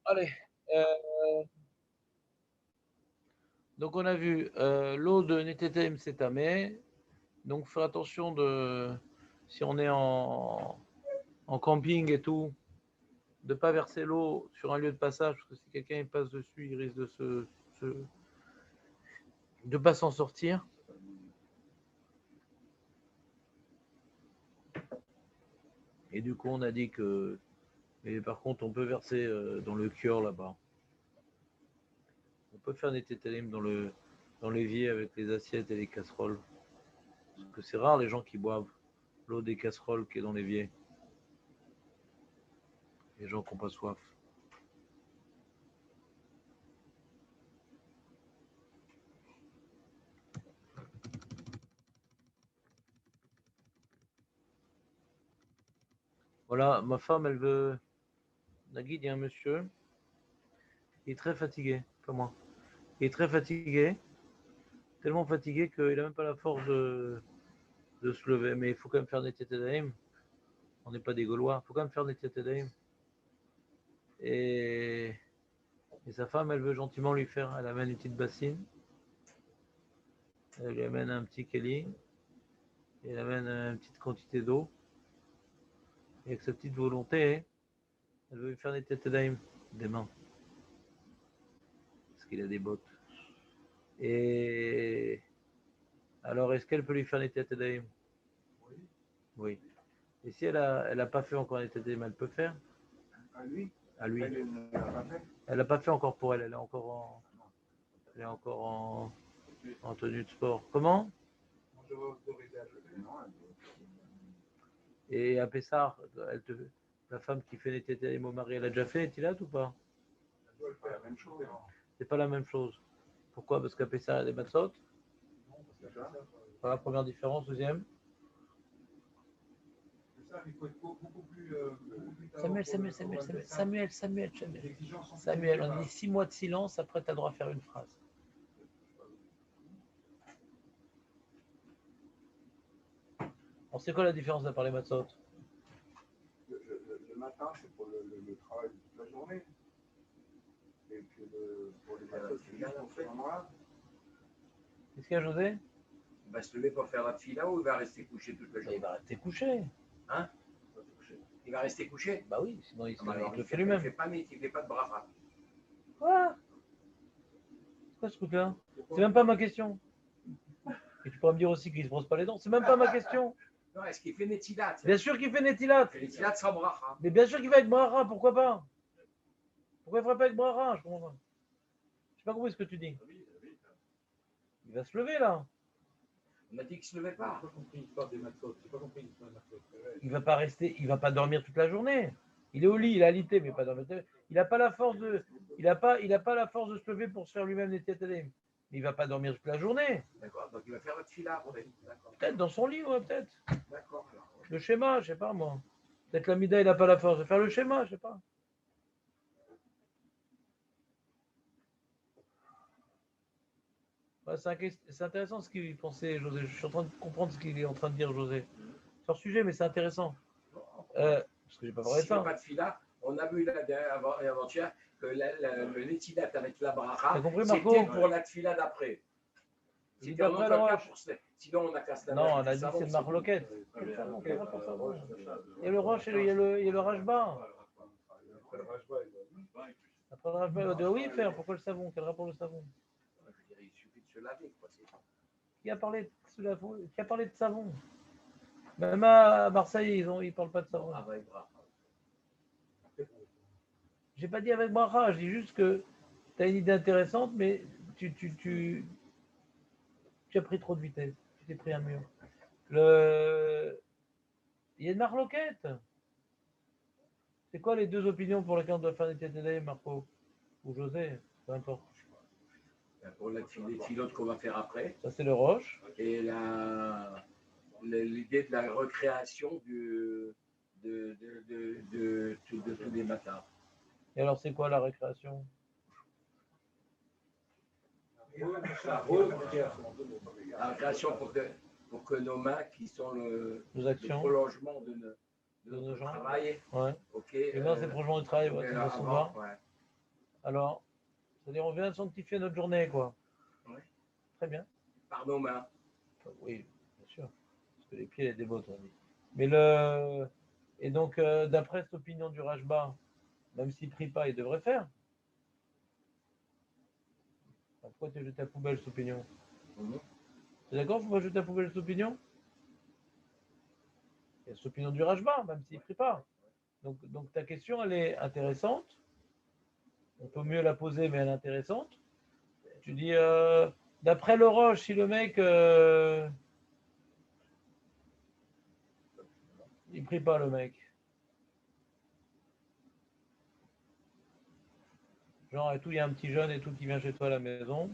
Allez. euh, donc on a vu l'eau de Netetem c'est tamé. Donc faire attention de si on est en camping et tout, de ne pas verser l'eau sur un lieu de passage, parce que si quelqu'un passe dessus, il risque de pas s'en sortir. Et du coup, on a dit que. Mais par contre, on peut verser dans le cure là-bas. On peut faire des tétalim dans l'évier avec les assiettes et les casseroles. Parce que c'est rare les gens qui boivent l'eau des casseroles qui est dans l'évier. Les gens qui n'ont pas soif. Voilà, ma femme, elle veut. Nagui, il y a un monsieur, il est très fatigué, comme moi. Il est très fatigué, tellement fatigué qu'il n'a même pas la force de se lever. Mais il faut quand même faire des tétédaïm. On n'est pas des Gaulois. Il faut quand même faire des tétédaïm. Et, et sa femme, elle veut gentiment lui faire. Elle amène une petite bassine. Elle lui amène un petit keli. Et elle amène une petite quantité d'eau. Et avec sa petite volonté, elle veut lui faire des tétédaïm des mains. Parce qu'il a des bottes. Et alors, est-ce qu'elle peut lui faire des tétédaïm? Oui. Et si elle a pas fait encore les tétédaïm, elle peut faire? À lui? À lui. Elle ne l'a pas fait? Elle n'a pas fait encore pour elle. Elle est encore en tenue de sport. Comment? Et à Pessar, la femme qui fait les tétés au mari, elle a déjà fait Etilat ou pas? C'est la même chose. C'est pas la même chose. Pourquoi? Parce qu'à Pessar, il y a des matzot. Pas la première différence. Deuxième. Samuel, on dit 6 mois de silence, après tu as le droit à faire une phrase. On sait quoi la différence à part les matzot? Le matin, c'est pour le travail de toute la journée. Et que pour les matzot, c'est juste pour ce moment-là. Qu'est-ce qu'il y a, José? Il va se lever pour faire la fila ou il va rester couché toute la journée? Il va rester couché. Hein? Il va rester couché? Bah oui, sinon il le fait lui-même. Il fait pas de bracha. Quoi? C'est quoi ce truc-là? C'est même pas ma question. Et tu pourras me dire aussi qu'il ne se brosse pas les dents. C'est même pas ma question. Non, est-ce qu'il fait Netilat? Bien sûr qu'il fait Netilat. Netilat sans bracha. Mais bien sûr qu'il va avec Brara, pourquoi pas? Pourquoi il ne ferait pas avec Brara? Je comprends pas. Je sais pas compris ce que tu dis. Il va se lever là. On a dit qu'il ne se levait pas. Il va pas rester, il va pas dormir toute la journée. Il est au lit, il a alité, mais pas dormir. Il n'a pas la force de, il a pas la force de se lever pour se faire lui-même des tétélés. Mais il va pas dormir toute la journée. D'accord, donc il va faire la fila. Peut-être dans son lit, ouais, peut-être. D'accord. Le schéma, je sais pas moi. Peut-être l'amida, il n'a pas la force de faire le schéma, je sais pas. Ouais, c'est intéressant ce qu'il pensait, José. Je suis en train de comprendre ce qu'il est en train de dire, José. Sur le sujet, mais c'est intéressant. Parce que j'ai pas parlé de S'il n'y ça. a pas de fila, on a vu avant-hier que le Netilat avec la bracha, c'était pour la fila d'après. C'était un autre cas pour cela. Sinon, on a qu'à se laver. Non, on a dit que c'est le marloquette. Il y a le roche et il y a le rajba. Après le rajba, il va dire oui, faire. Pourquoi le savon? Quel rapport le savon? Il suffit de se laver. Qui a parlé de savon? Même à Marseille, ils ne parlent pas de savon. J'ai pas dit avec bracha, je dis juste que tu as une idée intéressante, mais tu as pris trop de vitesse. Tu t'es pris un mur. Il y a une marloquette. C'est quoi les deux opinions pour lesquelles on doit faire des TTD, Marco? Ou José? Peu importe. Pour les filotes qu'on va faire après. Ça, c'est le roche. Et l'idée de la recréation de tous les matins. Et alors, c'est quoi la récréation? La récréation pour que nos mains, qui sont le prolongement de notre travail, ouais. ok. Les mains, c'est le prolongement du travail, ouais, ouais. Alors, c'est-à-dire on vient sanctifier notre journée, quoi. Oui. Très bien. Par nos mains. Oui, bien sûr. Parce que les pieds, les dévotes, on dit. Mais Et donc, d'après cette opinion du Rajba, même s'il ne prie pas, il devrait faire. Pourquoi tu jettes à la poubelle cette opinion? Tu es d'accord? Il ne faut pas jeter à la poubelle cette opinion? Il y a cette opinion du Rajba, même s'il ne prie pas. Donc ta question, elle est intéressante. On peut mieux la poser, mais elle est intéressante. Tu dis, d'après le Roche, si le mec, il ne prie pas, le mec. Genre, et tout, il y a un petit jeune et tout qui vient chez toi à la maison.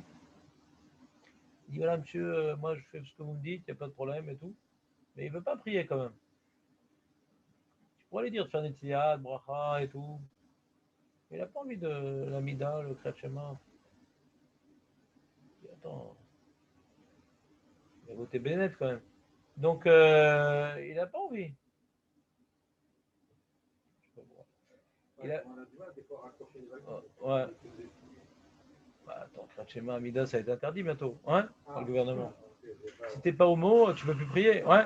Il dit, voilà, monsieur, moi, je fais ce que vous me dites, il n'y a pas de problème et tout. Mais il ne veut pas prier quand même. Tu pourrais lui dire de faire des tiyad, bracha et tout. Mais il n'a pas envie de l'amida, le kriyat shema. Attends, il a voté Bennett quand même. Donc, il n'a pas envie. Il a... Ouais. Bah, attends, kriyat shema, amida, ça va être interdit bientôt, hein, par le gouvernement. Si t'es pas homo, tu peux plus prier, ouais.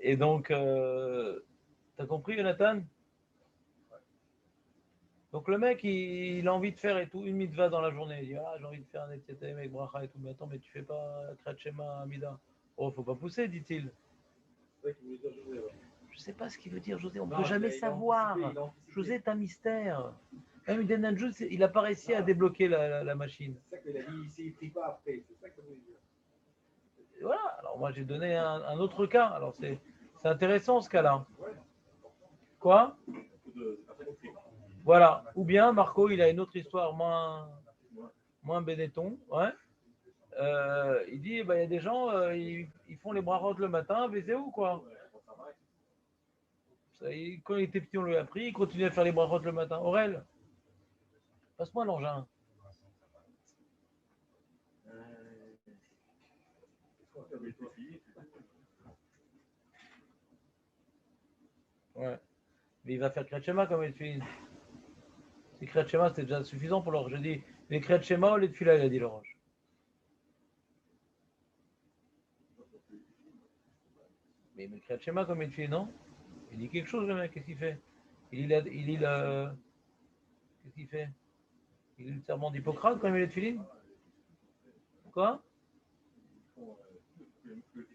Et donc, t'as compris, Jonathan? Donc le mec, il a envie de faire et tout, une mitzvah dans la journée. Il dit, ah, j'ai envie de faire un etzetem avec bracha et tout. Mais attends, mais tu fais pas kriyat shema, amida. Oh, faut pas pousser, dit-il. Je sais pas ce qu'il veut dire, José. On ne peut jamais savoir. José est un mystère. Même Denanjou, il n'a pas réussi à débloquer la machine. C'est ça qu'il a dit, il ne prie pas après. C'est ça que veut dire. Voilà. Alors moi, j'ai donné un autre cas. Alors c'est intéressant ce cas-là. Quoi? Voilà. Ou bien Marco, il a une autre histoire moins Benetton. Ouais. Il dit, bah, y a des gens, ils font les brachot le matin, Vézéou, quoi. Quand il était petit, on lui a appris, il continue à faire les brachot le matin. Aurel, passe-moi l'engin. Ouais. Mais il va faire kriyat shema comme il fait. Si kriyat shema, c'était déjà suffisant pour l'or. Je dis, les kriyat shema ou les tefila, il a dit le Roche. Mais le kriyat shema comme il fait, non? Il dit quelque chose, le mec, qu'est-ce qu'il fait? Il lit Qu'est-ce qu'il fait? Il lit le serment d'Hippocrate quand il met les tefilines? Quoi?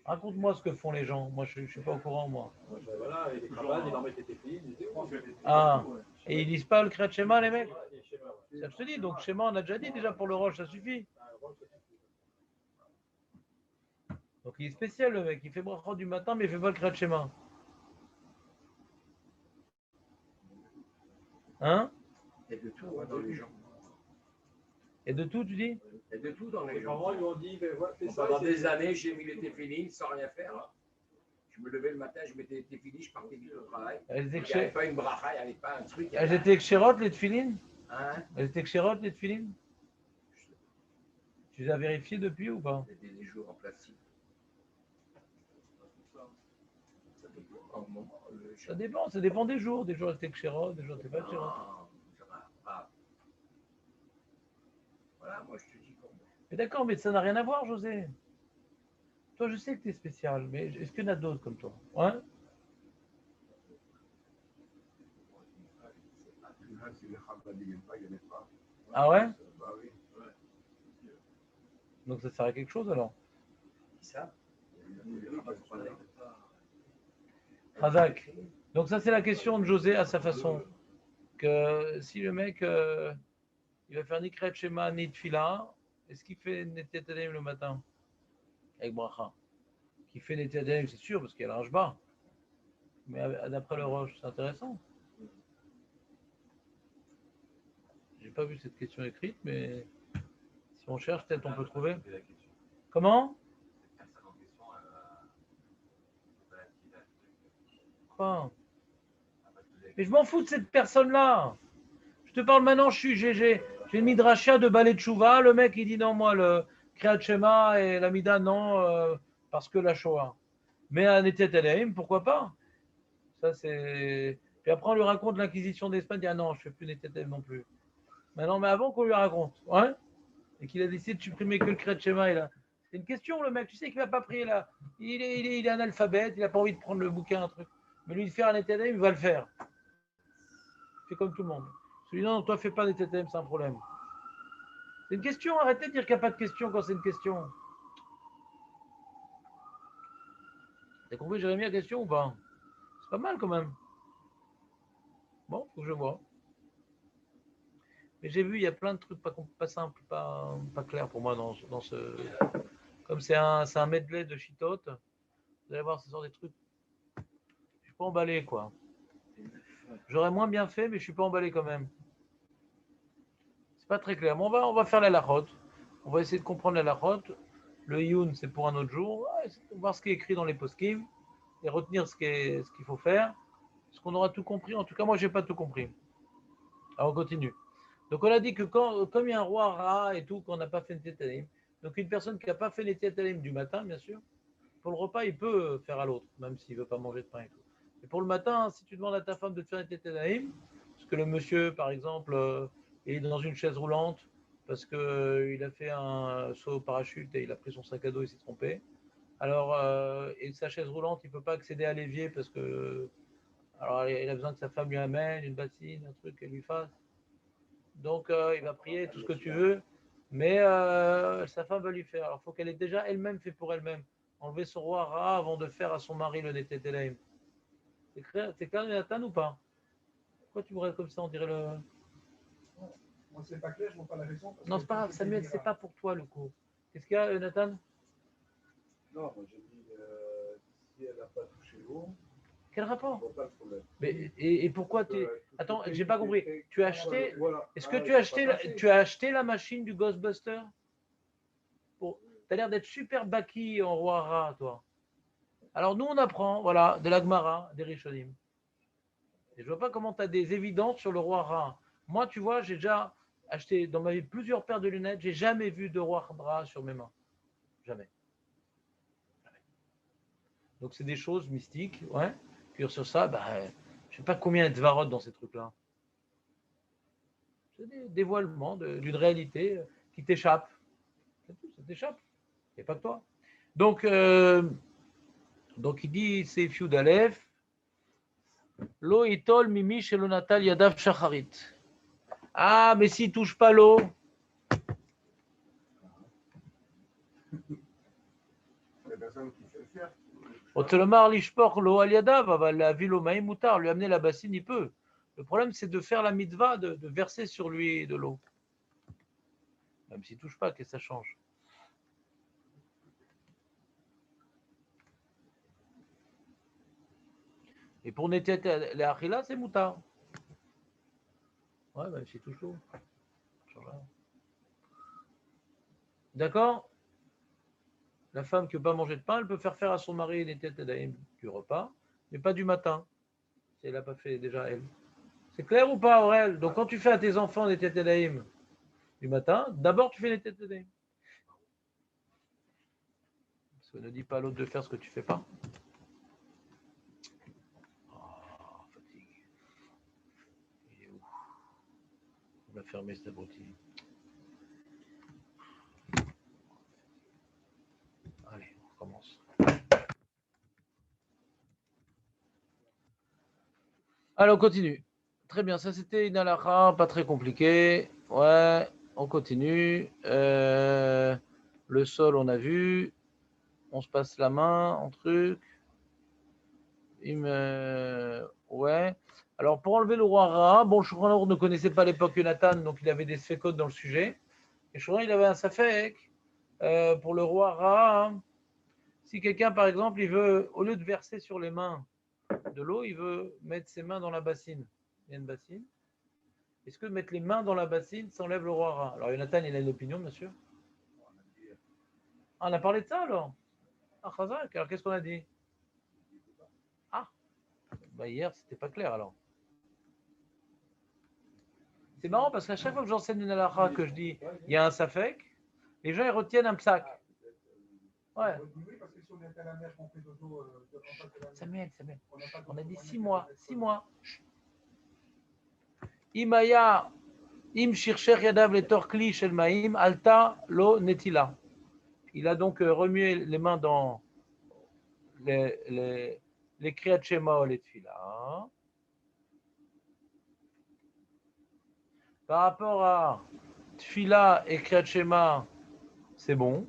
Raconte-moi ce que font les gens. Moi, je ne suis pas au courant, moi. Voilà, et les cravanes, ils en mettent les tefilines. Ah, et ils lisent pas le kriyat shema, les mecs? Ça, je te dis, donc shema, on a déjà dit déjà pour le Roche, ça suffit. Donc il est spécial, le mec. Il fait bracha du matin, mais il fait pas le kriyat shema. Hein? Il y a de tout dans les gens. Et de tout, tu dis? Il y a de tout dans les gens. Parents lui ont dit, pendant des années, j'ai mis les téfilines sans rien faire. Je me levais le matin, je mettais les téfilines, je partais vite au travail. Il n'y avait pas une bracha, il n'y avait pas un truc. Elles étaient kshérot, les tefilines? Hein? Elles étaient kshérot, les tefilines? Tu les as vérifiées depuis ou pas? C'était des jours en plastique. Ça dépend des jours. Des jours c'était kshérot, des jours c'était pas kshérot. Voilà, moi je te dis comment. Mais d'accord, mais ça n'a rien à voir, José. Toi, je sais que tu es spécial, mais est-ce qu'il y en a d'autres comme toi? Ouais? Ah ouais? Donc ça sert à quelque chose alors? Ça? Razak. Donc ça c'est la question de José à sa façon. Que si le mec il va faire ni kriyat shema ni tefila, est-ce qu'il fait Netilat Yadayim le matin avec bracha? Qui fait Netilat Yadayim, c'est sûr parce qu'il y a le Rashba. Mais d'après le Roche, c'est intéressant. J'ai pas vu cette question écrite, mais si on cherche, peut-être on peut trouver. Comment? Quoi? Mais je m'en fous de cette personne-là. Je te parle maintenant, j'ai une midrashia de Balei Tshuva. Le mec, il dit non, moi, le Kriyat Shema et la Mida, non, parce que la Shoah. Mais un Etetelaim, pourquoi pas? Ça, c'est. Puis après, on lui raconte l'Inquisition d'Espagne. Il dit, ah non, je ne fais plus Etetelaim non plus. Maintenant, mais avant qu'on lui raconte, ouais, et qu'il a décidé de supprimer que le Kriyat Shema, là. C'est une question, le mec. Tu sais qu'il va pas prier là. Il est analphabète, il n'a pas envie de prendre le bouquin, un truc. Mais lui, de faire un Etetelaim, il va le faire. Il fait comme tout le monde. Je lui dis, non, toi, fais pas d'Etetelaim, c'est un problème. C'est une question, arrêtez de dire qu'il n'y a pas de question quand c'est une question. T'as compris, Jérémy, la question ou pas? C'est pas mal quand même. Bon, faut que je vois. Mais j'ai vu, il y a plein de trucs pas simples, pas clairs pour moi dans ce. Comme c'est un medley de shitotes, vous allez voir, ce sont des trucs. Je suis pas emballé, quoi. J'aurais moins bien fait, mais je suis pas emballé quand même. C'est pas très clair. Mais on va faire la lachote. On va essayer de comprendre la lachote. Le youn, c'est pour un autre jour. On va voir ce qui est écrit dans les poskim et retenir ce qu'il faut faire. Est-ce qu'on aura tout compris? En tout cas, moi, j'ai pas tout compris. Alors, on continue. Donc, on a dit que comme il y a un roi Ra et tout, qu'on n'a pas fait une tétalim, donc une personne qui n'a pas fait les tétalim du matin, bien sûr, pour le repas, il peut faire à l'autre, même s'il ne veut pas manger de pain et tout. Et pour le matin, si tu demandes à ta femme de te faire une tétalim, parce que le monsieur, par exemple, est dans une chaise roulante, parce qu'il a fait un saut au parachute et il a pris son sac à dos et s'est trompé. Alors, et sa chaise roulante, il ne peut pas accéder à l'évier parce que. Alors, il a besoin que sa femme lui amène une bassine, un truc qu'elle lui fasse. Donc, il va prier tout ce que tu veux, mais sa femme va lui faire. Alors, il faut qu'elle ait déjà elle-même fait pour elle-même. Enlever son roi Ra avant de faire à son mari le Netetelaim. C'est clair, Nathan, ou pas? Pourquoi tu me regardes comme ça? On dirait le. Moi, c'est pas clair, je vois pas la raison. Non, c'est pas grave, Samuel, c'est pas pour toi le coup. Qu'est-ce qu'il y a, Nathan? Non, moi j'ai dit, si elle n'a pas touché l'eau, quel rapport? je vois pas le problème. Mais, et pourquoi tu. Attends, j'ai pas compris. Tu as acheté. Voilà. Est-ce que tu as acheté la machine du Ghostbuster? Pour... Tu as l'air d'être super baki en roi Ra, toi. Alors nous, on apprend, voilà, de l'Agmara, des Rishonim. Et je vois pas comment tu as des évidences sur le roi Ra. Moi, tu vois, j'ai déjà acheté dans ma vie plusieurs paires de lunettes. J'ai jamais vu de roi Ra sur mes mains. Jamais. Donc c'est des choses mystiques, ouais. Puis sur ça, je sais pas combien de varotes dans ces trucs-là. C'est des dévoilements d'une réalité qui t'échappe. Ça t'échappe. Et pas que toi. Donc il dit, c'est Fiud Aleph, Lo itol mimi shelo natal yadav shacharit. Ah, mais s'il touche pas l'eau. Otelomar lishpor lo al yadav, la ville maïm moutar, lui amener la bassine, il peut. Le problème, c'est de faire la mitzvah, de verser sur lui de l'eau. Même s'il touche pas, qu'est-ce que ça change? Et pour nettoyer les achila, c'est moutar. Ouais, même s'il touche l'eau. D'accord? La femme qui ne veut pas manger de pain, elle peut faire à son mari des têtes du repas, mais pas du matin. Si elle n'a pas fait déjà elle. C'est clair ou pas, Aurel? Donc quand tu fais à tes enfants des têtes du matin, d'abord tu fais les têtes d'Aïm. Parce que ne dis pas à l'autre de faire ce que tu ne fais pas. Oh, fatigue. Il est où? On va fermer cette abruti. Allez, on recommence. Allez, on continue. Très bien, ça c'était une halakha, pas très compliqué. Ouais, on continue. Le sol, on a vu. On se passe la main en truc. Ouais. Alors, pour enlever le roi Ra, bon, Shulchan ne connaissait pas l'époque Nathan, donc il avait des sfekot dans le sujet. Et Shulchan, il avait un safek pour le roi Ra. Si quelqu'un, par exemple, il veut, au lieu de verser sur les mains de l'eau, il veut mettre ses mains dans la bassine. Il y a une bassine. Est-ce que mettre les mains dans la bassine, ça enlève le roi Ra? Alors, Jonathan, il a une opinion, bien sûr. Ah, on a parlé de ça, alors? Ah, Chazak, alors qu'est-ce qu'on a dit? Ah, hier, c'était pas clair, alors. C'est marrant, parce qu'à chaque fois que j'enseigne une halakha, que je dis, il y a un safek, les gens, ils retiennent un psak. Ouais. Oui, parce que si on est à la mer, on fait dodo, Samuel. On a dit 6 mois. 6 mois. Imaya, im shircher yadav le torkli shel maim, alta lo netila. Il a donc remué les mains dans les kriyat shema ou les tefila. Par rapport à tefila et kriyat shema, c'est bon.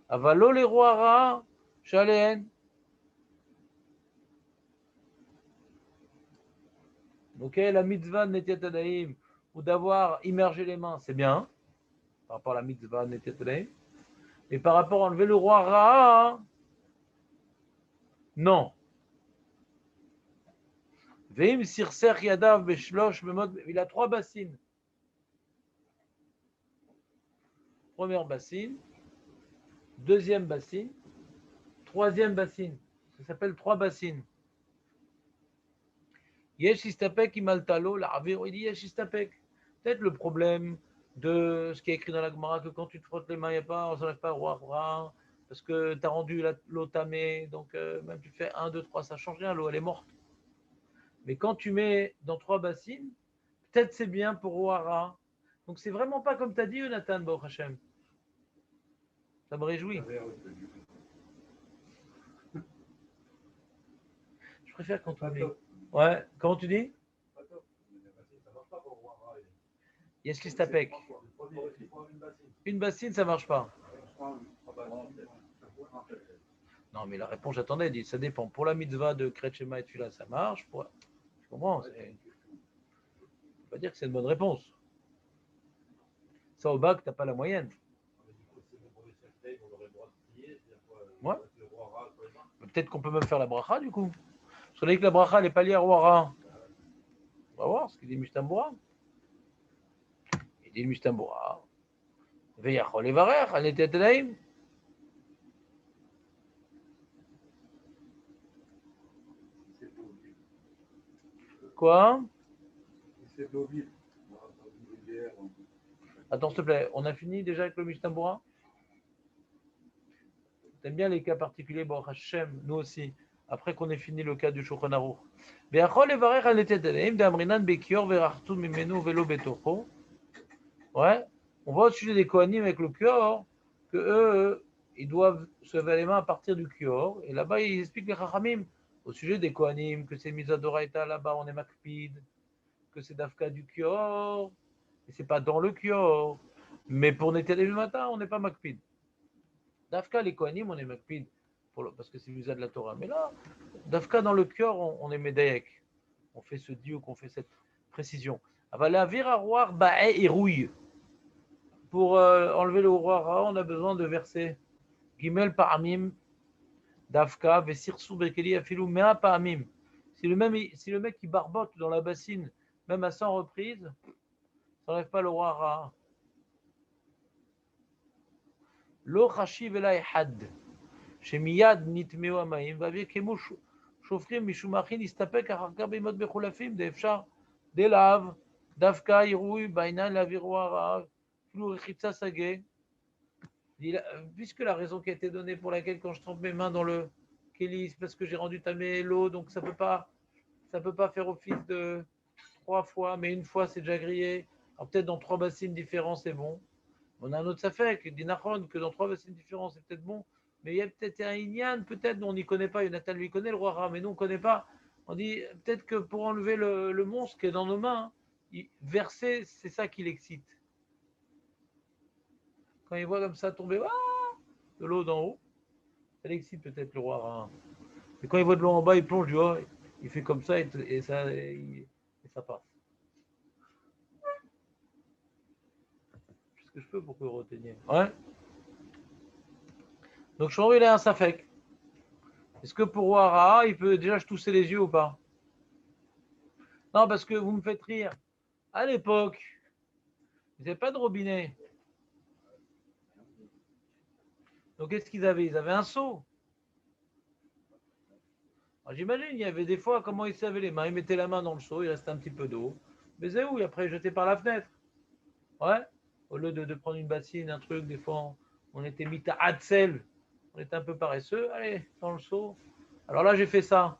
Avalo les rois ra, shaleen. Ok, la mitzvah de Netiat Yadayim, ou d'avoir immergé les mains, c'est bien, par rapport à la mitzvah de Netiat Yadayim. Mais par rapport à enlever le roi Ra, non. Veim sirser yadav beshlosh bemod, il a 3 bassines. Première bassine, deuxième bassine, troisième bassine. Ça s'appelle 3 bassines. Yesh istapek imaltalo, l'arvir, il dit yesh istapek. Peut-être le problème de ce qui est écrit dans la Gemara, que quand tu te frottes les mains, on ne s'enlève pas roi roi, parce que tu as rendu l'eau tamée, donc même tu fais 1, 2, 3, ça ne change rien, l'eau elle est morte. Mais quand tu mets dans 3 bassines, peut-être c'est bien pour Ouara. Donc c'est vraiment pas comme tu as dit, Jonathan, Baruch Hashem. Ça me réjouit. Je préfère quand on dit. Ouais, comment tu dis? Yes, qui s'appelle. Une bassine, ça marche pas. Non, mais la réponse, j'attendais, elle dit, ça dépend. Pour la mitzvah de Kretchema et Tfila, ça marche. Pour... Je comprends. Je ne peux pas dire que c'est une bonne réponse. Ça, au bac, tu n'as pas la moyenne. Ouais. Peut-être qu'on peut même faire la bracha, du coup. Parce qu'on a dit que la bracha, elle n'est pas liée à Roara. On va voir ce qu'il dit Mishtamboura. Il dit Mishtamboura. Veyachol et Varer, elle était Telaïm. Quoi? Attends, s'il te plaît, on a fini déjà avec le Mishtamboura? T'aimes bien les cas particuliers, bon, Hachem, nous aussi, après qu'on ait fini le cas du Shulchan Aruch. Ouais, on voit au sujet des Kohanim avec le Kior, que eux, ils doivent se laver les mains à partir du Kior, et là-bas, ils expliquent les Chachamim, au sujet des Kohanim, que c'est Misadoraita, là-bas, on est Makpid, que c'est Dafka du Kior, et c'est pas dans le Kior, mais pour Netel le matin, on n'est pas Makpid. Dafka, les Kohanim, on est Makpid, parce que c'est l'usage de la Torah. Mais là, Dafka, dans le cœur, on est Médaïek. On fait ce dieu, qu'on fait cette précision. La viraroir ba'e et rouille. Pour enlever le roi, on a besoin de verser Gimel Pa'amim, Dafka, Vesirsu Bekeli Afilou, Mea Pa'amim. Si le mec qui barbote dans la bassine, même à 100 reprises, ça n'enlève pas le roi. Lo chashiv elai had. שמייד נטמעו המים, ואוויר כמו שופכים משום הכי נסתפק אחר כך בימות בחולפים, דאפשר דלאו, דווקא ירוי בעיניים לאווירו הרעב, אפילו רחיצה סגה. Puisque la raison qui a été donnée pour laquelle quand je trempe mes mains dans le kéli, c'est parce que j'ai rendu tamé l'eau, donc ça peut pas faire office de 3 fois, mais une fois c'est déjà grillé. Alors peut-être dans 3 bassines différents c'est bon. On a un autre safek, dit Nachon, que dans 3 bassines différents c'est peut-être bon. Mais il y a peut-être un Inyan, peut-être, on n'y connaît pas. Jonathan lui connaît le roi Ra, mais nous on ne connaît pas. On dit peut-être que pour enlever le monstre qui est dans nos mains, verser, c'est ça qui l'excite. Quand il voit comme ça tomber de l'eau d'en haut, ça l'excite peut-être le roi Ra. Et quand il voit de l'eau en bas, il plonge du haut, il fait comme ça et ça passe. Qu'est-ce que je peux pour que vous reteniez? Ouais. Donc je il a un safek. Est-ce que pour Ouara, il peut déjà se tousser les yeux ou pas? Non, parce que vous me faites rire. À l'époque, ils n'avaient pas de robinet. Donc qu'est-ce qu'ils avaient? Ils avaient un seau. Alors, j'imagine, il y avait des fois, comment ils savaient les mains? Ils mettaient la main dans le seau, il restait un petit peu d'eau. Mais c'est où? Et après, ils jetaient par la fenêtre. Ouais. Au lieu de prendre une bassine, un truc, des fois, on était mis à Hatzel. On était un peu paresseux. Allez, dans le seau. Alors là, j'ai fait ça.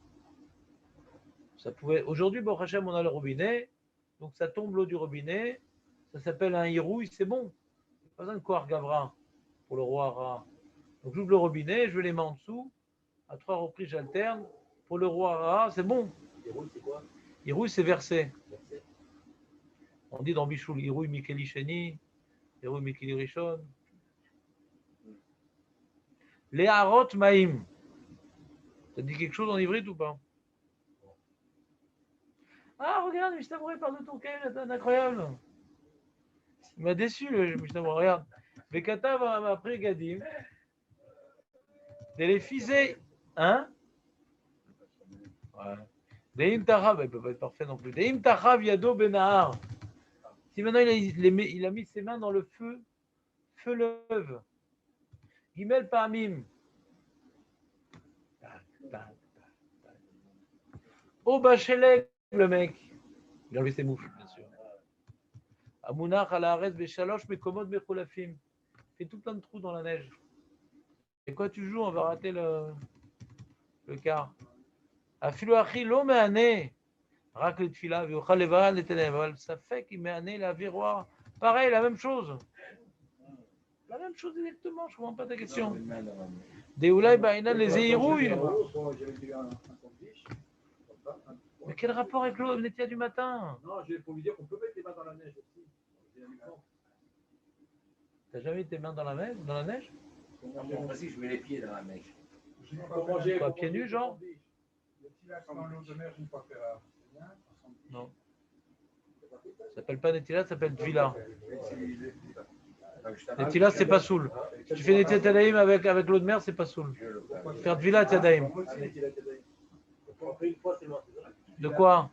Ça pouvait. Aujourd'hui, bon, Hachem, on a le robinet. Donc ça tombe l'eau du robinet. Ça s'appelle un hirouille, c'est bon. Pas besoin de Kohar Gavra pour le roi Ra. Donc j'ouvre le robinet, je les mets en dessous. À 3 reprises, j'alterne. Pour le roi Ra, c'est bon. Hirouille, c'est quoi? Hirouille, c'est versé. Versé. On dit dans Bichoul, Hirouille Mikeli Sheni, Hirouille Mikeli Rishon. Les Harot Maïm. Ça dit quelque chose en hybride ou pas? Ah, regarde, Mishtaboué parle de ton Kel, c'est incroyable. Il m'a déçu, le Mishtaboué. Regarde. Bekata m'a appris Gadim. Et les fisés. Hein? Ouais. Deim Tachav, il ne peut pas être parfait non plus. Deim Tachav Yado Benahar. Si maintenant il a mis ses mains dans le feu, feu l'œuvre. Gimel Pamim. Au Bacheleg, le mec. Il a enlevé ses mouches, bien sûr. Amunach à la Arès Béchaloche, mais commode Bechulafim. Fait tout plein de trous dans la neige. Et quoi tu joues? On va rater le quart. Afilu Achi lo me'aneh. Rak le tfila, v'yochal levaran le teneval. Ça fait qu'il me'aneh la viroir. Pareil, la même chose. La même chose exactement, je ne comprends pas ta question. Deoulay Baïnan les éhirouilles. Mais quel rapport avec l'eau Netia du matin? Non, je vais pour lui dire qu'on peut mettre les mains dans la neige aussi. T'as jamais mis tes mains dans la neige? Moi, aussi, je mets les pieds dans la neige. Pour manger, quoi, pieds nus, genre? Dans l'eau de mer, je ne peux pas faire. Non. Ça s'appelle pas Netila, ça s'appelle Tvila. Netila, c'est pas soul. Si tu fais Netila Tadaïm avec l'eau de mer, c'est pas soul. Faire Tvila Tadaïm. De quoi?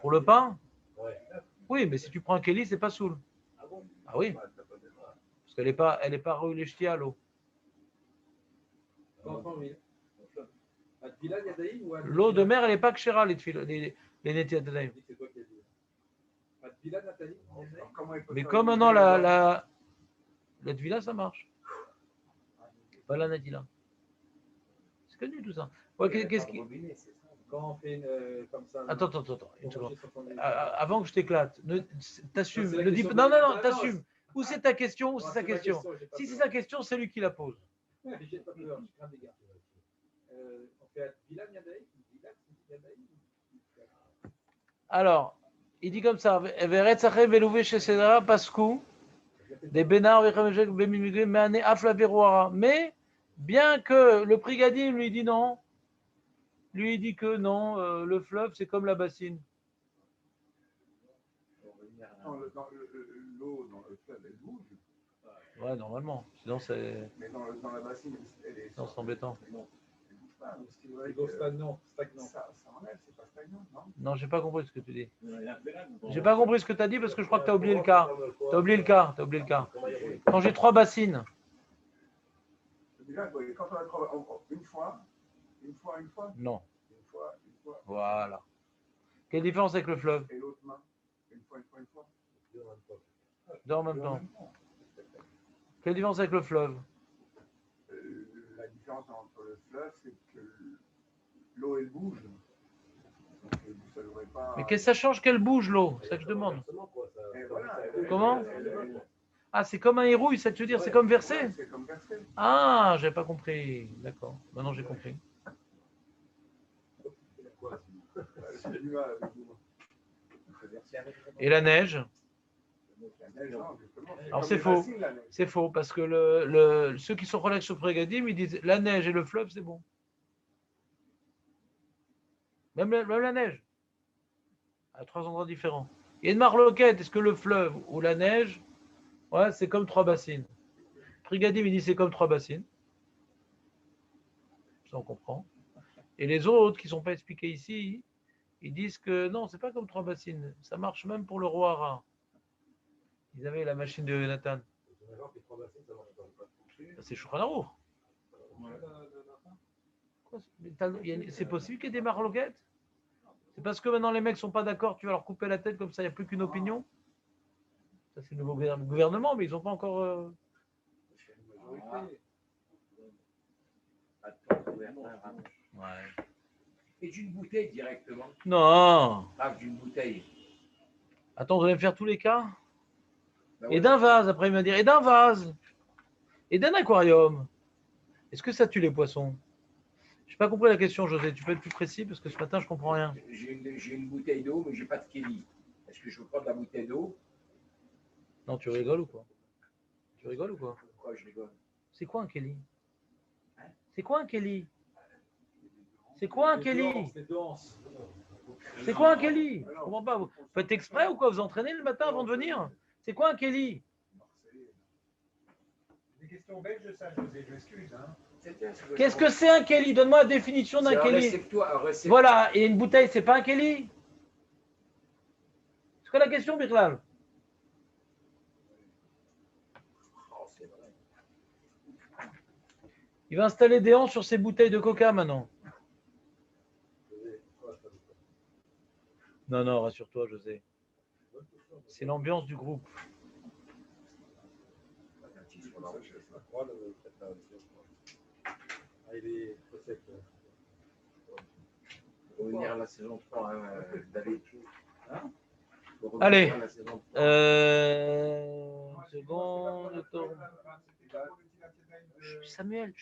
Pour le pain? Oui, mais si tu prends un Kelly, c'est pas soul. Ah oui? Parce qu'elle n'est pas roulée ch'ti à l'eau. L'eau de mer, elle n'est pas kshera, les Netila Tadaïm. Mais comme maintenant la Tvila, ça marche. Pas la Natila. C'est connu tout ça. Ouais, qu'est-ce qui... Quand on fait comme ça. Attends, une seconde. Avant que je t'éclate, t'assumes. Non, t'assumes. Où c'est ta question? Où c'est sa question? Si c'est sa question, c'est lui qui la pose. J'ai pas peur, je crains des gars. On fait Vila Yadaï. Alors, il dit comme ça, Veretzachem velouvé chez Cédra, Pascou, des Bénard, mais Afla Verouara. Mais, bien que le Prigadim lui dit non, lui dit que non, le fleuve c'est comme la bassine. L'eau dans le fleuve, elle bouge. Ouais, normalement. Sinon, c'est. Mais dans la bassine, elle est. Non, c'est embêtant. L'eau stagnant. Ça enlève, c'est pas stagnant, non? Non, j'ai pas compris ce que tu dis. J'ai pas compris ce que tu as dit parce que je crois que tu as oublié le cas. Tu as oublié le cas. Quand j'ai 3 bassines. Quand on a 3, une fois. Non. Une fois. Voilà. Quelle différence avec le fleuve? Et l'autre main. Une fois. Deux en même temps. Quelle différence avec le fleuve? La différence entre le fleuve, c'est que l'eau, elle bouge. Donc, ça devrait pas... Mais qu'est-ce que ça change qu'elle bouge l'eau? C'est ça que je demande. Comment? Ah, c'est comme un hérouille, ça te veut dire, c'est comme versé? C'est comme versé. Ah, j'avais pas compris. D'accord. Maintenant j'ai compris. Et la neige? Alors c'est faux. C'est faux parce que ceux qui sont relaxés sur Prégadim, ils disent la neige et le fleuve, c'est bon. Même la neige. À 3 endroits différents. Il y a une marloquette. Est-ce que le fleuve ou la neige, ouais, c'est comme 3 bassines. Prégadim, il dit c'est comme 3 bassines. Ça on comprend. Et les autres qui ne sont pas expliqués ici, ils disent que non, c'est pas comme 3 bassines. Ça marche même pour le roi Ra. Ils avaient la machine de Nathan. C'est Shulchan Aruch. C'est possible qu'il y ait des marloquettes? C'est parce que maintenant les mecs sont pas d'accord, tu vas leur couper la tête comme ça, il n'y a plus qu'une opinion? Ça c'est le nouveau gouvernement, mais ils n'ont pas encore... Ouais. Et d'une bouteille directement. Non. Ah, d'une bouteille. Attends, vous allez me faire tous les cas? Ben Et ouais, d'un vase, après il m'a dit, et d'un vase. Et d'un aquarium. Est-ce que ça tue les poissons? Je n'ai pas compris la question, José. Tu peux être plus précis parce que ce matin, je ne comprends rien. J'ai une bouteille d'eau, mais je n'ai pas de Kelly. Est-ce que je peux prendre la bouteille d'eau? Non, tu rigoles ou quoi? Tu rigoles ou quoi? Pourquoi je rigole? C'est quoi un Kelly? Hein? C'est quoi un Kelly? C'est quoi un Kelly? C'est dense. C'est quoi un Kelly? Je comprends pas. Vous faites exprès ou quoi? Vous entraînez le matin avant de venir? C'est quoi un Kelly? Des questions belges, ça, José, je m'excuse. Hein. Qu'est-ce que c'est un Kelly? Donne-moi la définition d'un Kelly. Voilà, et une bouteille, c'est pas un Kelly? C'est quoi la question, Birlal? Il va installer des hanches sur ses bouteilles de coca maintenant. Non, non, rassure-toi, José. C'est l'ambiance du groupe. Revenir à la saison 3, David. Allez. Seconde. Samuel.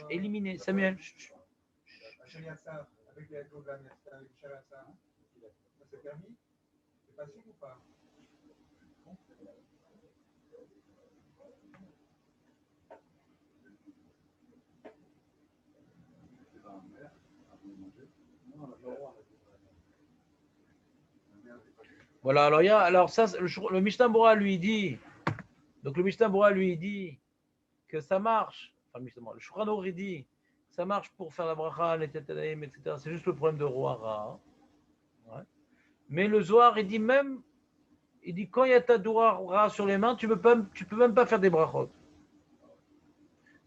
Éliminé. Samuel. Avec les alcool, avec Chalassa, c'est permis? C'est facile ou pas? Voilà, alors, alors ça, le Mishnah Bora lui dit, donc le Mishnah Bora lui dit que ça marche, enfin le Shulchan Aruch dit que ça marche pour faire la bracha, les tetanaïm, etc. C'est juste le problème de Roara. Ouais. Mais le Zohar, il dit même, il dit quand il y a ta Roara sur les mains, tu peux même pas faire des brachot.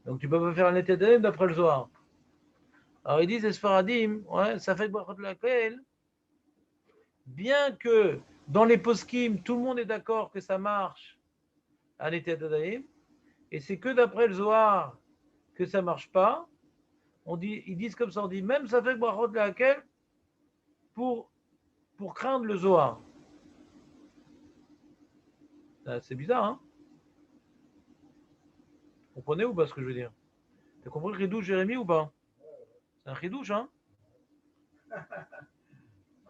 Donc tu peux pas faire un tetanaïm d'après le Zohar. Alors ils disent, Esfaradim, ouais, ça fait brachot de laquelle, bien que dans les poskim, tout le monde est d'accord que ça marche à l'état d'Adaïm, et c'est que d'après le Zohar que ça ne marche pas. Ils disent comme ça, on dit même ça fait brachot de laquelle pour craindre le Zohar. C'est bizarre, hein? Vous comprenez ou pas ce que je veux dire? Tu as compris le ridouche, Jérémy, ou pas? C'est un ridouche, hein? Moi,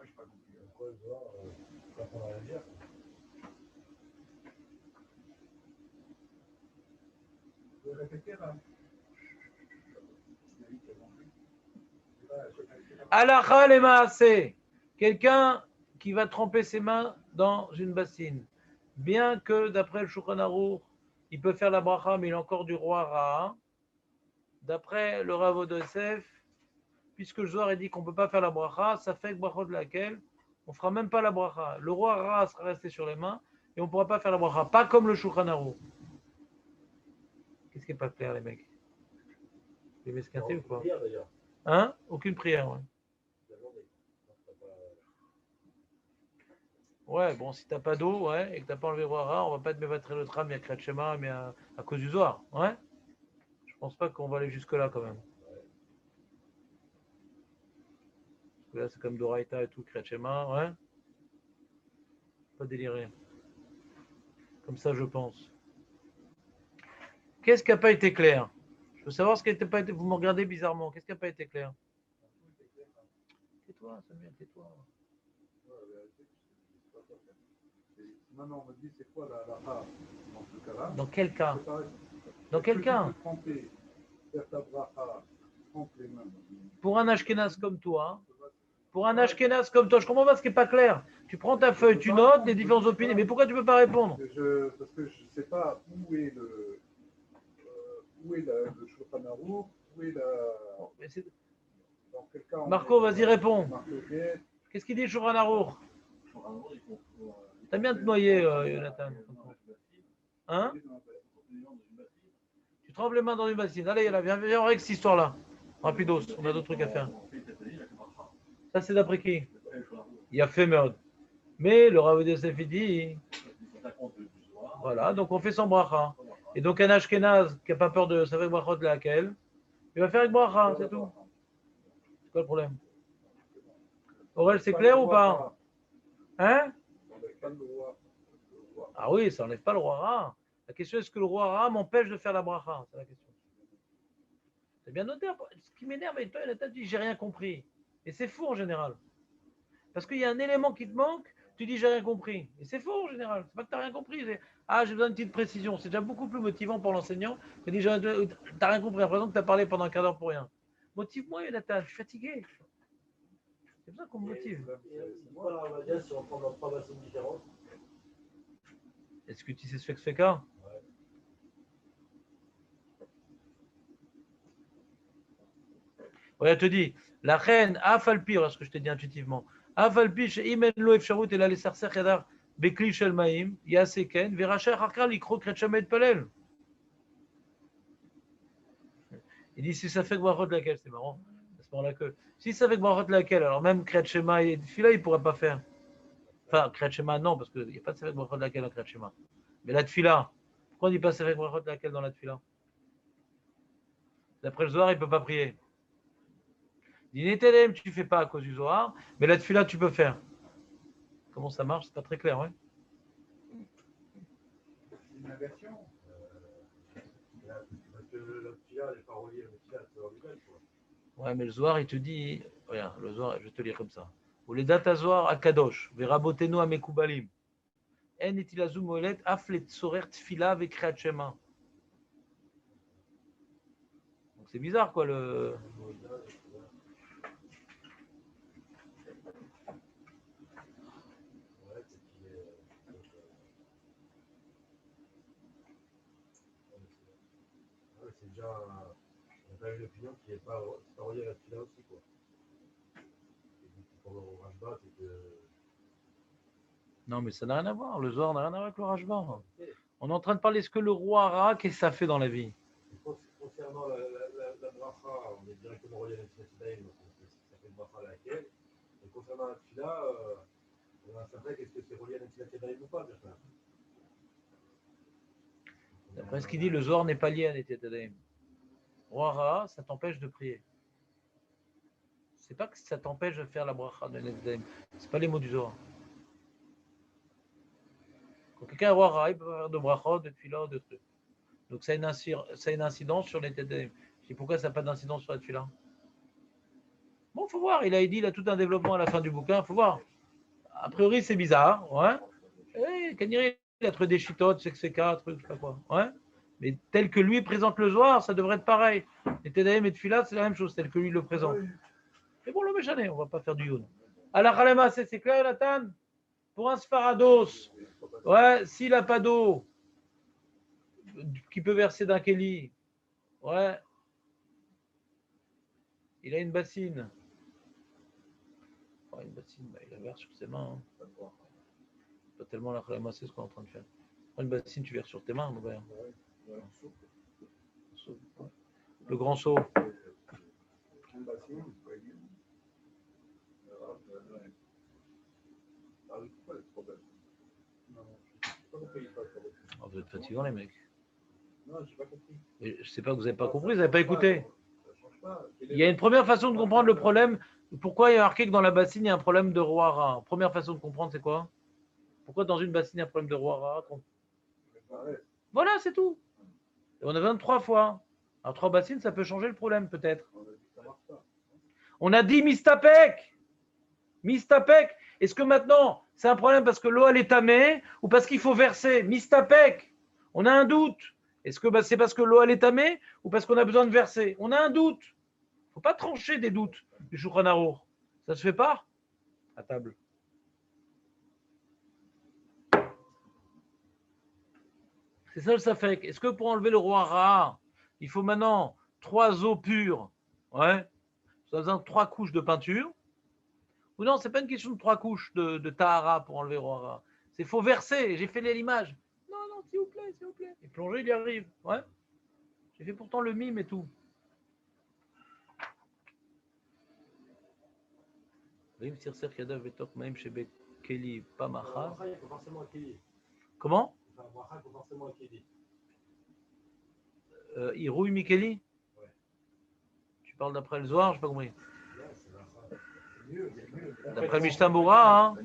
je n'ai pas compris. Pourquoi le Zohar, ça prend rien à dire. Vous pouvez répéter, là? Alacha le maaseh. Quelqu'un qui va tremper ses mains dans une bassine. Bien que d'après le Shulchan Aruch, il peut faire la bracha, mais il a encore du roi Ra. D'après le Rav Yosef, puisque le Zohar dit qu'on ne peut pas faire la bracha, ça fait que bracha de laquelle on ne fera même pas la bracha. Le roi Ra sera resté sur les mains et on ne pourra pas faire la bracha. Pas comme le Shulchan Aruch. Qu'est-ce qui n'est pas clair, les mecs? Les mesquintés ou quoi? Hein? Aucune prière, ouais. Ouais, bon, si t'as pas d'eau, ouais, et que t'as pas enlevé roi Ra, on va pas te mévatrer le tram, il y a Kriyat Shema, mais à cause du Zohar, ouais. Je pense pas qu'on va aller jusque-là quand même. Parce que là, c'est comme Doraïta et tout, Kriyat Shema, ouais. Pas délirer. Comme ça, je pense. Qu'est-ce qui n'a pas été clair? Je veux savoir ce qui n'a pas été. Vous me regardez bizarrement. Qu'est-ce qui n'a pas été clair? Tais-toi, Samuel, tais-toi. Maintenant, on me dit c'est quoi la bracha dans ce cas-là? Dans quel cas? Dans quel cas? Faire ta bracha, trempe les mains. Pour un Ashkenaz comme toi, je comprends pas ce qui n'est pas clair. Tu prends ta feuille, tu notes les différentes opinions. Mais pourquoi tu ne peux pas répondre? Parce que je ne sais pas où est le Shulchan Aruch, où est la. Dans quel cas Marco, vas-y, réponds. Qu'est-ce qu'il dit, Shulchan Aruch? T'as bien te noyer, Jonathan. Hein? Tu trempes les mains dans une bassine. Allez, viens avec cette histoire-là. Rapidos, on a d'autres trucs à faire. Ça, c'est d'après qui? Il a fait merde. Mais le Rav Yosef dit. Voilà, donc on fait son bracha. Et donc un Ashkenaz qui n'a pas peur de savoir brachot de laquelle, Il va faire avec bracha, c'est tout. C'est quoi le problème? Aurel, c'est clair ou pas? Hein? Ah oui, ça n'enlève pas le roi Ra. La question est-ce que le roi Ra m'empêche de faire la bracha? C'est la question. C'est bien noté. Ce qui m'énerve, et toi, tu dis j'ai rien compris. Et c'est faux en général. Parce qu'il y a un élément qui te manque, tu dis j'ai rien compris. Et c'est faux en général. C'est pas que tu n'as rien compris. Ah, j'ai besoin d'une petite précision. C'est déjà beaucoup plus motivant pour l'enseignant que de dire tu n'as rien compris. Après, que tu as parlé pendant un quart d'heure pour rien. Motive-moi, Jonathan. Je suis fatigué. C'est ça qu'on me motive. Si on prend dans 3 bassines différentes. Est-ce que tu sais ce que fait quoi? Ouais, elle te dit, la reine, Afalpi, ce que je t'ai dit intuitivement, Afalpi, chez Imen Lo Efsharut, et là, les Sarser Yadar, Bekli Shel Maïm, Yaseken, Veracher Harkal, Ikro Kretchamet Palel. Il dit, si ça fait que Brachot laquelle, c'est marrant, à ce moment-là que, si ça fait que Brachot laquelle, alors même Kretchema et Fila, il ne pourrait pas faire. Enfin, Kretchema, non, parce qu'il n'y a pas de ça fait que Brachot laquelle en Kretchema. Mais la Tfila, pourquoi on ne dit pas ça fait que Brachot laquelle dans la Tfila? D'après le Zohar, il ne peut pas prier. Dinételem, tu ne fais pas à cause du Zohar, mais la Tfila, tu peux faire. Comment ça marche? C'est pas très clair, ouais. Une inversion. Parce que la Tfila, elle n'est pas reliée à la Tfila, c'est lui-même, quoi. Ouais, mais le Zohar, il te dit, regarde, le Zohar, je vais te lire comme ça. Ou les dates Zohar à Kadosh, Verabotenu à Mekoubalim. En etilazu moelet aflet sorer tfila ve kreat shema. Donc c'est bizarre, quoi, le. C'est déjà une opinion qui n'est pas reliée à la Tfila aussi, quoi. Pour le Rajba, c'est que. Non, mais ça n'a rien à voir. Le Zohar n'a rien à voir avec le Rajba. On est en train de parler de ce que le roi Ra, qu'est-ce que ça fait dans la vie? Concernant la bracha, on est directement relié à la Tfila, donc ça fait une bracha à laquelle. Et concernant la Tfila, on va savoir qu'est-ce que c'est relié à la Tfila ou pas, bien. D'après ce qu'il dit, le Zohar n'est pas lié à Netilat Yadayim. Roi Ra, ça t'empêche de prier. C'est pas que ça t'empêche de faire la bracha de Netilat Yadayim. C'est pas les mots du Zohar. Quand quelqu'un est roi Ra, il peut faire de bracha, de tfila, de trucs. Donc ça a une incidence sur Netilat Yadayim. Je dis pourquoi ça n'a pas d'incidence sur la tfila? Bon, faut voir. Il a tout un développement à la fin du bouquin. Faut voir. A priori, c'est bizarre, ouais. Et Kaniri, il a trouvé des chitotes, c'est trucs, je sais pas quoi, ouais. Mais tel que lui présente le Zohar, ça devrait être pareil. Et Tedaïm et Tfila, c'est la même chose, tel que lui le présente. Mais bon, le méchané, on va pas faire du youn. Alors, Khalema, c'est clair, Nathan? Pour un Sfarados, ouais, s'il n'a pas d'eau, qui peut verser d'un Kéli, ouais, il a une bassine. Ouais, une bassine, bah, il la verse sur ses mains. Hein. Pas tellement la Khalema, c'est ce qu'on est en train de faire. Une bassine, tu verses sur tes mains, mon père. Le grand seau. Oh, vous êtes fatigants, les mecs. Non, j'ai pas compris. Et je sais pas que vous n'avez pas compris, vous n'avez pas écouté. Il y a une première façon de comprendre le problème. Pourquoi il y a marqué que dans la bassine, il y a un problème de roi Ra? Première façon de comprendre, c'est quoi? Pourquoi dans une bassine, il y a un problème de roi Ra? Voilà, c'est tout. Et on a 23 fois. Alors, 3 bassines, ça peut changer le problème, peut-être. On a dit Mistapek. Mistapek. Est-ce que maintenant, c'est un problème parce que l'eau, elle est tamée ou parce qu'il faut verser? Mistapek. On a un doute. Est-ce que c'est parce que l'eau, elle est tamée ou parce qu'on a besoin de verser? On a un doute. Il ne faut pas trancher des doutes du Shulchan Aruch. Ça ne se fait pas à table. C'est ça le safek. Est-ce que pour enlever le roi Ra, il faut maintenant 3 eaux pures? Ouais. Ça a besoin de 3 couches de peinture. Ou non, c'est pas une question de 3 couches de tahara pour enlever le roi Ra. C'est faut verser. J'ai fait l'image. Non, non, s'il vous plaît, s'il vous plaît. Et plonger, il y arrive. Ouais. J'ai fait pourtant le mime et tout. Comment? Irouille Mikeli? parles d'après le Zohar, je n'ai pas compris. Mieux. D'après le Mishnah Bora, hein.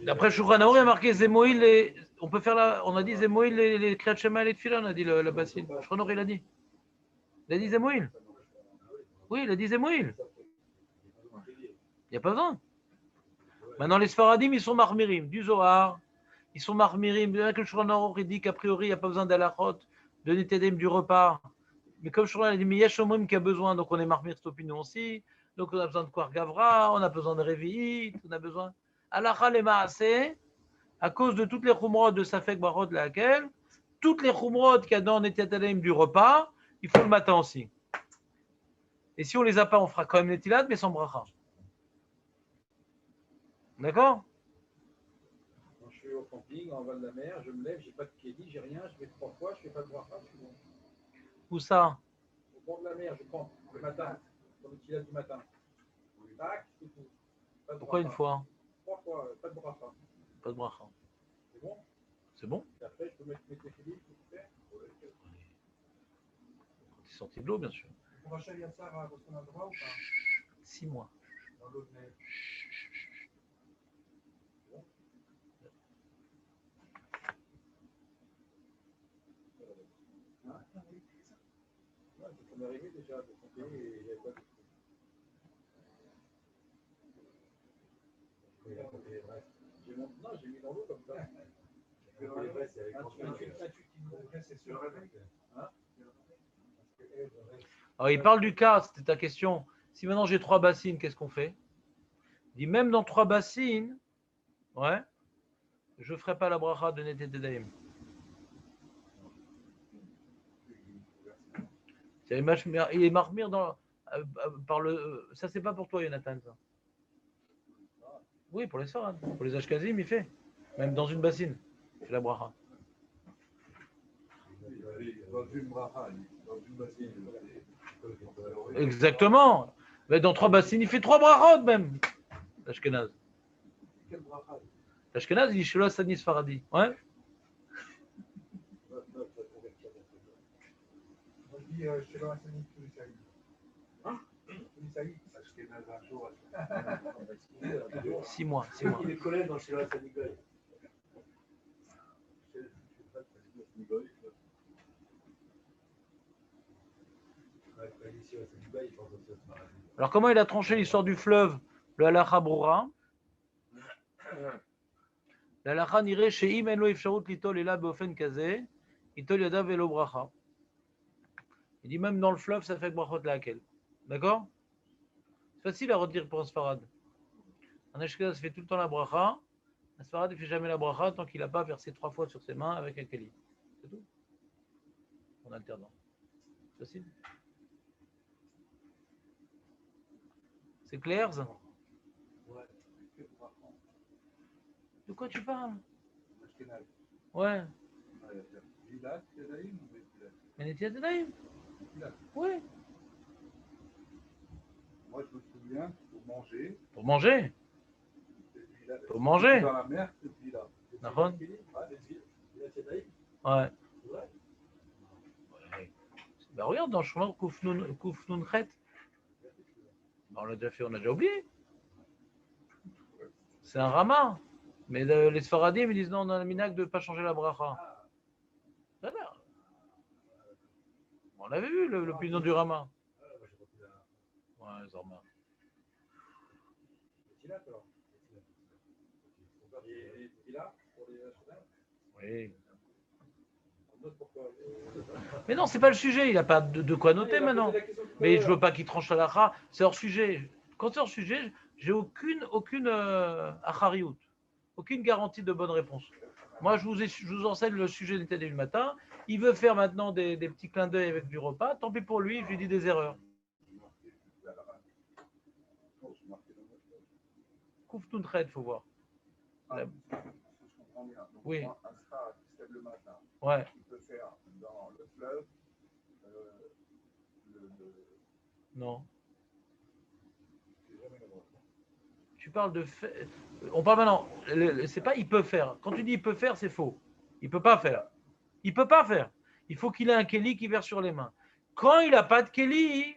D'après Shulchan Aruch, il y a marqué Zemoïl, on peut faire on a dit Zemoïl, les Kriyat Shema et les Tfilah, on a dit la bassine. Shulchan Aruch, il a dit. Il a dit Zemoïl. Oui, il a dit Zemoïl. Il n'y a pas besoin. Maintenant, les Sfaradim, ils sont marmirim, du Zohar. Ils sont marmirim. Bien que le Shulchan Aruch, il dit qu'a priori, il n'y a pas besoin d'alachot, de netedem du repas. Mais comme Shulchan Aruch, il dit, mais il y a Shomrim qui a besoin, donc on est marmir cette opinion aussi. Donc on a besoin de Kouar Gavra, on a besoin de Révi'it, on a besoin. Alacha les Maaseh, à cause de toutes les chumrod de Safek Barot, laquelle, toutes les chumrod qu'il y a dans Netilat du repas, il faut le matin aussi. Et si on les a pas, on fera quand même Netilat, mais sans bracha. D'accord? Quand je suis au camping, en bas de la mer, je me lève, j'ai pas de kéli, j'ai rien, je fais 3 fois, je fais pas de bracha, je suis bon. Où ça? Au bord de la mer, je prends le matin, dans le Netilat du matin. Tac, c'est tout. Pas de Pourquoi bracha. une fois? 3 fois, pas de bracha. Pas de bracha. C'est bon? C'est bon? Et après, je peux mettre mes kéli, tout faire. Quand tu es sorti de l'eau, bien sûr. Pour Rachel Yassar, à votre endroit ou pas 6 mois. Dans l'eau de mer. Ça m'est arrivé déjà de compter et il n'y avait pas de j'ai mis dans l'eau comme ça. Alors, il parle du cas, c'était ta question. Si maintenant j'ai 3 bassines, qu'est-ce qu'on fait? Il dit même dans 3 bassines, ouais, je ne ferai pas la bracha de Netet Daim. Il est marmire dans par le. Ça, c'est pas pour toi, Jonathan. Ça. Oui, pour les Sfarad. Pour les Ashkazim, il fait. Même dans une bassine. C'est la bracha. Dans une bracha, dans une bassine. Exactement. Mais dans 3 bassines, il fait 3 brachot même. L'Ashkenaz. Quel bracha? L'Ashkenaz, il dit Shelo Sani Sfaradi. Ouais. Moi, je dis Shelo Hassani Tulisaï. Tulisaï, Ashkenaz un jour. 6 mois. 6 mois. Il est collé dans Shelo Hassani Goy. Alors, comment il a tranché l'histoire du fleuve? Le halacha broura. Le halacha niré chez im en lo efsharut litol ela beofen kazé, litol yadav velo bracha. Il dit même dans le fleuve, ça fait brachot laquelle. D'accord? C'est facile à redire pour un sfarad. Un ashkenaz fait tout le temps la bracha. Un sfarad ne fait jamais la bracha tant qu'il n'a pas versé 3 fois sur ses mains avec un keli. C'est tout. En alternant. C'est facile. C'est clair, ça? Ouais. De quoi tu parles? Ashkenaz. Ouais. Vilat, Kedaïm ou Vilat? Mais Netilat Daim? Ouais. Moi, je me souviens, pour manger. Pour manger. Pour manger. Dans la mer, c'est Vilat. D'accord? Ouais. Ben regarde dans Shulchan Kufnun Chet. On l'a déjà fait, on a déjà oublié. C'est un rama. Mais les Sfaradim, ils disent non, on a le minac de ne pas changer la bracha. Voilà. On avait vu l'opinion du rama. Ouais, Zorma. Oui. Mais non, c'est pas le sujet. Il n'a pas de quoi noter maintenant. Mais je veux pas qu'il tranche à l'akha. C'est hors sujet. Quand c'est hors sujet, j'ai aucune achariout, aucune garantie de bonne réponse. Moi, je vous enseigne le sujet d'été du matin. Il veut faire maintenant des petits clins d'œil avec du repas. Tant pis pour lui, je lui dis des erreurs. Kufnun Chet, il faut voir. Je comprends bien. Donc, Oui. un star qui se lève le matin, Ouais. il peut faire dans le fleuve Non. Tu parles de fait. On parle maintenant. C'est pas il peut faire. Quand tu dis il peut faire, c'est faux. Il peut pas faire. Il peut pas faire. Il faut qu'il ait un kéli qui verse sur les mains. Quand il n'a pas de kéli,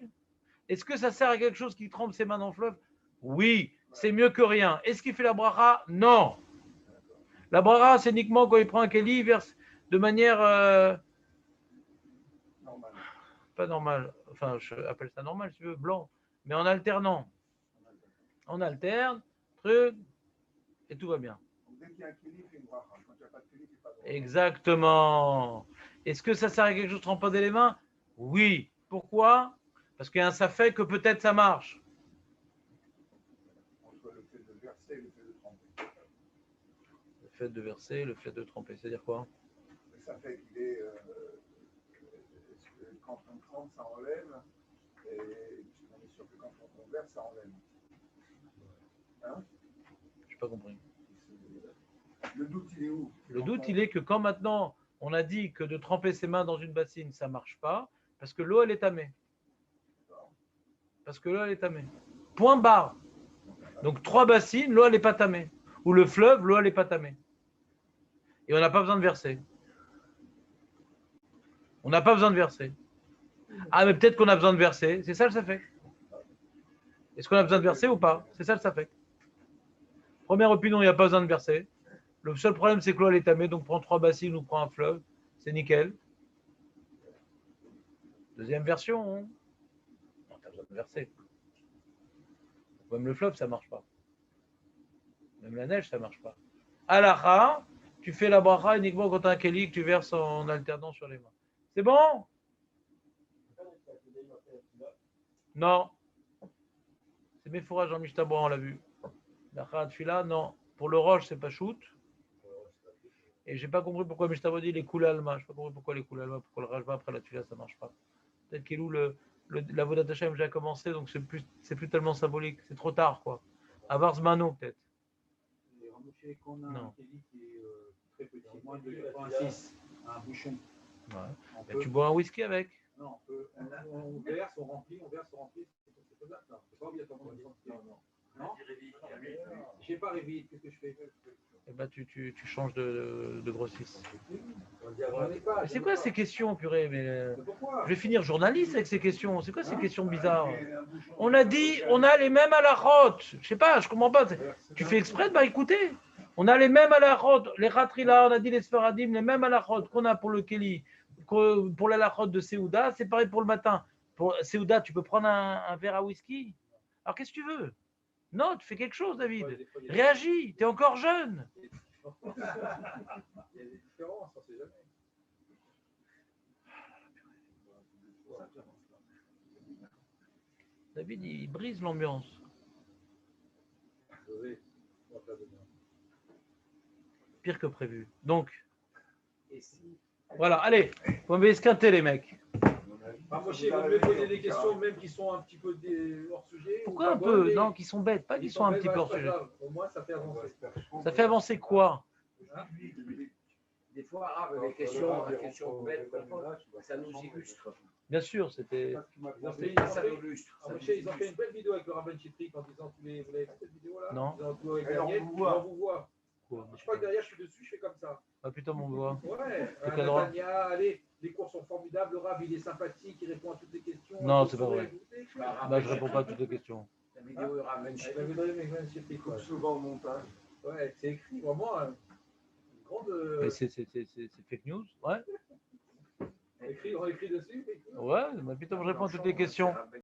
Est-ce que ça sert à quelque chose qui trempe ses mains dans le fleuve? Oui, c'est mieux que rien. Est-ce qu'il fait la bracha? Non. La bracha, c'est uniquement quand il prend un keli, il verse de manière pas normale. Enfin, je appelle ça normal si tu veux, blanc, mais en alternant. On alterne, truc, et tout va bien. Dès qu'il y a un keli, il fait une bracha. Quand il n'y a pas de keli, il fait pas de bracha. Exactement. Est-ce que ça sert à quelque chose de tremper les mains? Oui. Pourquoi? Parce qu'il y a un safek que peut-être ça marche. Entre le fait de verser et le fait de tremper. Le fait de verser, le fait de tremper, c'est-à-dire quoi? Le safek, il est. Quand on trempe, ça enlève. Et on est sûr que quand on verse, ça enlève. Hein? Je n'ai pas compris. Le doute, il est où? Le doute, il est que quand maintenant on a dit que de tremper ses mains dans une bassine, ça ne marche pas, parce que l'eau, elle est tamée. Parce que l'eau, elle est tamée. Point barre. Donc 3 bassines, l'eau, elle n'est pas tamée. Ou le fleuve, l'eau, elle n'est pas tamée. Et on n'a pas besoin de verser. On n'a pas besoin de verser. Ah, mais peut-être qu'on a besoin de verser. C'est ça le safek. Est-ce qu'on a besoin de verser ou pas? C'est ça le safek. Première opinion, il n'y a pas besoin de verser. Le seul problème, c'est que l'eau, elle est tamée. Donc prends 3 bassines ou prends un fleuve. C'est nickel. Deuxième version. Non, tu as besoin de verser. Même le fleuve, ça ne marche pas. Même la neige, ça ne marche pas. Alaha, tu fais la bracha uniquement quand tu as un keli que tu verses en alternant sur les mains. C'est bon? Non. C'est mes fourrages en Mishtabra, on l'a vu. La Khaat non. Pour le roche, c'est pas shoot. Et j'ai pas compris pourquoi Mishtabra dit les coulées alma. Je n'ai pas compris pourquoi les coulées alma, pourquoi le rajba après la tfila, ça ne marche pas. Peut-être qu'il la Vodat Hashem déjà commencé, donc c'est plus tellement symbolique. C'est trop tard, quoi. Avar Zmano, peut-être. Qu'on a Non. un keli qui est très petit, moins de 86, un bouchon. Ouais. Tu bois un whisky avec. Non, on verse, on remplit, c'est faisable, ça. C'est pas obligatoirement. Non. J'ai pas réveillé, qu'est-ce que je fais? Eh ben, tu changes de grossiste. Mais C'est quoi ces questions, purée? Mais pourquoi? je vais finir journaliste avec ces questions. C'est quoi ces questions bizarres? On a dit, on a les mêmes à la rote. Je sais pas, je comprends pas. Tu fais exprès de écouter. On a les mêmes à la rote. Les ratrila, on a dit les sfaradim, les mêmes à la rote qu'on a pour le Keli, pour la rote de Seouda. C'est pareil pour le matin. Pour Seouda, tu peux prendre un verre à whisky. Alors qu'est-ce que tu veux? Non, tu fais quelque chose, David. Réagis, tu es encore jeune. Il y a des différences, on sait jamais. David, il brise l'ambiance. Pire que prévu. Donc, voilà, allez, vous m'avez esquinté, les mecs. Moi, je vais poser des questions, même qui sont un petit peu hors sujet. Pourquoi un peu? Non, qui sont bêtes, pas qui sont un petit peu hors sujet. Au moins, ça fait avancer. Ça fait avancer quoi? Des fois, les questions bêtes, ça nous illustre. Bien sûr, c'était. Ça nous illustre. Ils ont fait une belle vidéo avec le Rabban Chitrik en disant vous l'avez vu cette vidéo-là? Non. On vous voit. Je crois que derrière, je suis dessus, je fais comme ça. Ah putain, mon doigt. Ouais. Natania, allez, les cours sont formidables. Le Rab, il est sympathique, il répond à toutes les questions. Non, c'est pas vrai. Bah, je réponds pas à toutes les questions. La vidéo est Rabban Chitrik. Coupe souvent au montage. Ouais, c'est écrit vraiment. Mais c'est fake news, ouais. On écrit dessus. Ouais, bah, putain, je réponds à toutes les questions.